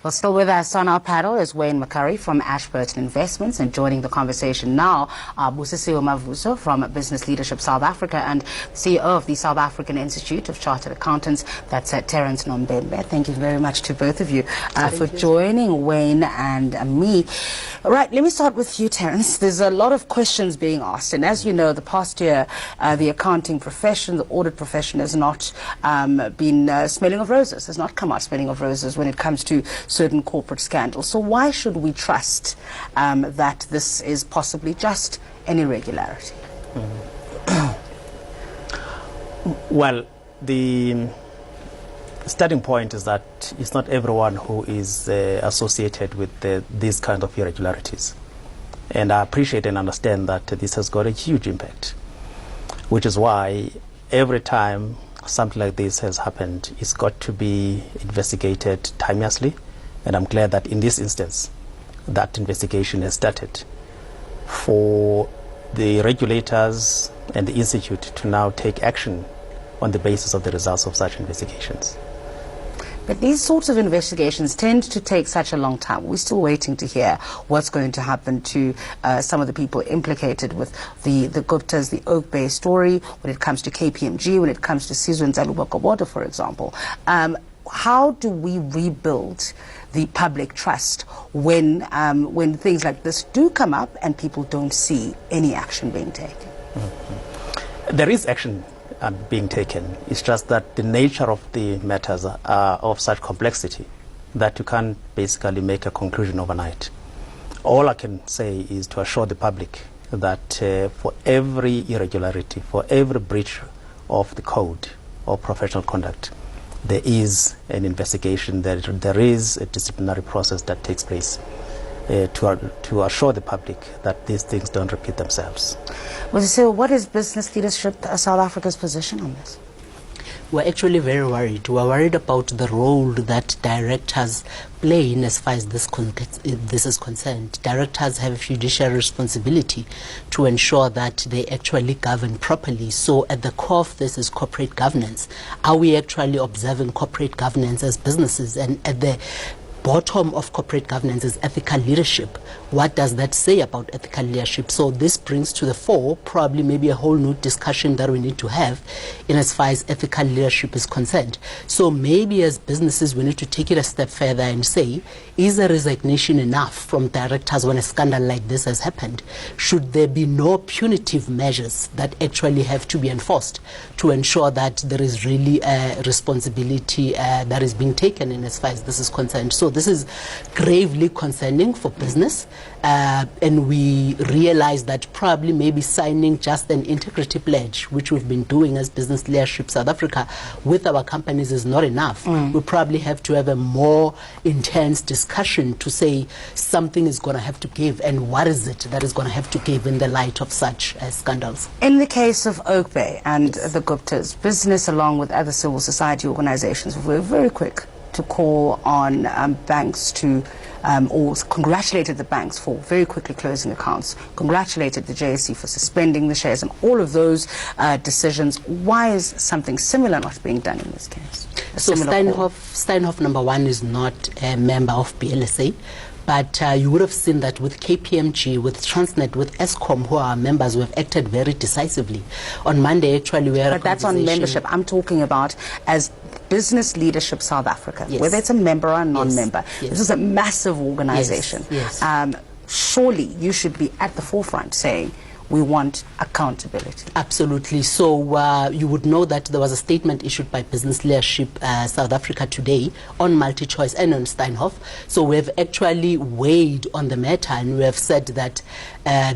Well, still with us on our panel is Wayne McCurry from Ashburton Investments, and joining the conversation now, Busisiwe Mavuso from Business Leadership South Africa and CEO of the South African Institute of Chartered Accountants. That's Terence Nombembe. Thank you very much to both of you for joining Wayne and me. All right, let me start with you, Terence. There's a lot of questions being asked, and as you know, the past year, the accounting profession, the audit profession has not been smelling of roses, has not come out smelling of roses when it comes to certain corporate scandals. So why should we trust that this is possibly just an irregularity? Well, the starting point is that it's not everyone who is associated with these kind of irregularities. And I appreciate and understand that this has got a huge impact, which is why every time something like this has happened, it's got to be investigated timeously. And I'm glad that in this instance, that investigation has started for the regulators and the Institute to now take action on the basis of the results of such investigations. But these sorts of investigations tend to take such a long time. We're still waiting to hear what's going to happen to some of the people implicated with the Guptas, the Oak Bay story, when it comes to KPMG, when it comes to Sizwe Nzaluba-Gobodo, for example. How do we rebuild the public trust when things like this do come up and people don't see any action being taken? There is action being taken. It's just that the nature of the matters are of such complexity that you can't basically make a conclusion overnight. All I can say is to assure the public that for every irregularity, for every breach of the code of professional conduct, there is an investigation, there is a disciplinary process that takes place to assure the public that these things don't repeat themselves. Well, so what is Business Leadership South Africa's position on this? We're actually very worried. We're worried about the role that directors play in as far as this is concerned. Directors have a fiduciary responsibility to ensure that they actually govern properly. So at the core of this is corporate governance. Are we actually observing corporate governance as businesses? And at the bottom of corporate governance is ethical leadership. What does that say about ethical leadership? So this brings to the fore probably maybe a whole new discussion that we need to have in as far as ethical leadership is concerned. So maybe as businesses we need to take it a step further and say, is a resignation enough from directors when a scandal like this has happened? Should there be no punitive measures that actually have to be enforced to ensure that there is really a responsibility that is being taken in as far as this is concerned? So this is gravely concerning for business, and we realize that probably maybe signing just an integrity pledge, which we've been doing as Business Leadership South Africa with our companies, is not enough. We probably have to have a more intense discussion to say something is going to have to give, and what is it that is going to have to give in the light of such scandals. In the case of Oak Bay and the Guptas, business along with other civil society organizations were very quick to call on banks to, or congratulated the banks for very quickly closing accounts, congratulated the JSE for suspending the shares, and all of those decisions. Why is something similar not being done in this case? So Steinhoff number one is not a member of BLSA. But you would have seen that with KPMG, with Transnet, with Eskom, who are members, who have acted very decisively. On Monday, actually, we had But that's on membership. I'm talking about as Business Leadership South Africa, whether it's a member or a non-member. This is a massive organization. Surely you should be at the forefront saying, we want accountability. Absolutely. So you would know that there was a statement issued by Business Leadership South Africa today on MultiChoice and on Steinhoff. So we have actually weighed on the matter, and we have said that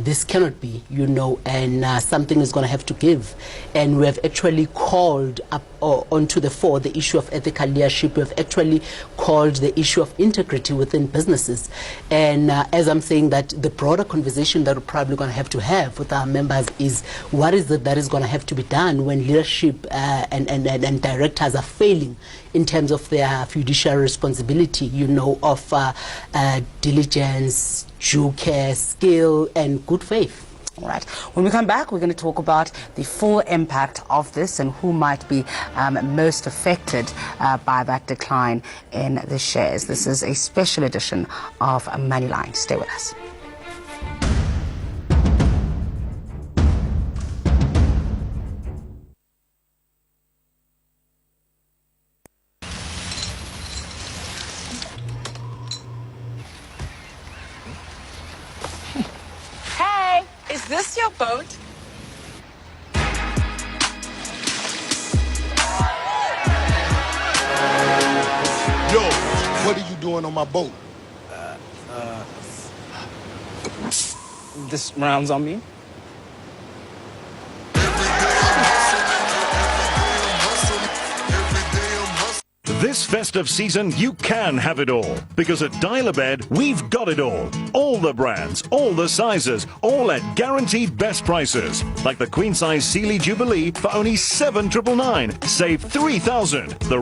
this cannot be, and something is going to have to give. And we have actually called up onto the fore the issue of ethical leadership. We have actually called the issue of integrity within businesses. And as I'm saying, that the broader conversation that we're probably going to have with our members is, what is it that is going to have to be done when leadership and directors are failing in terms of their fiduciary responsibility, of diligence, due care, skill, and good faith. All right. When we come back, we're going to talk about the full impact of this and who might be most affected by that decline in the shares. This is a special edition of Moneyline. Stay with us. Is this your boat? Yo, what are you doing on my boat? This rounds on me. This festive season, you can have it all. Because at Dial-A-Bed, we've got it all. All the brands, all the sizes, all at guaranteed best prices. Like the queen-size Sealy Jubilee for only $7,999. Save $3,000. The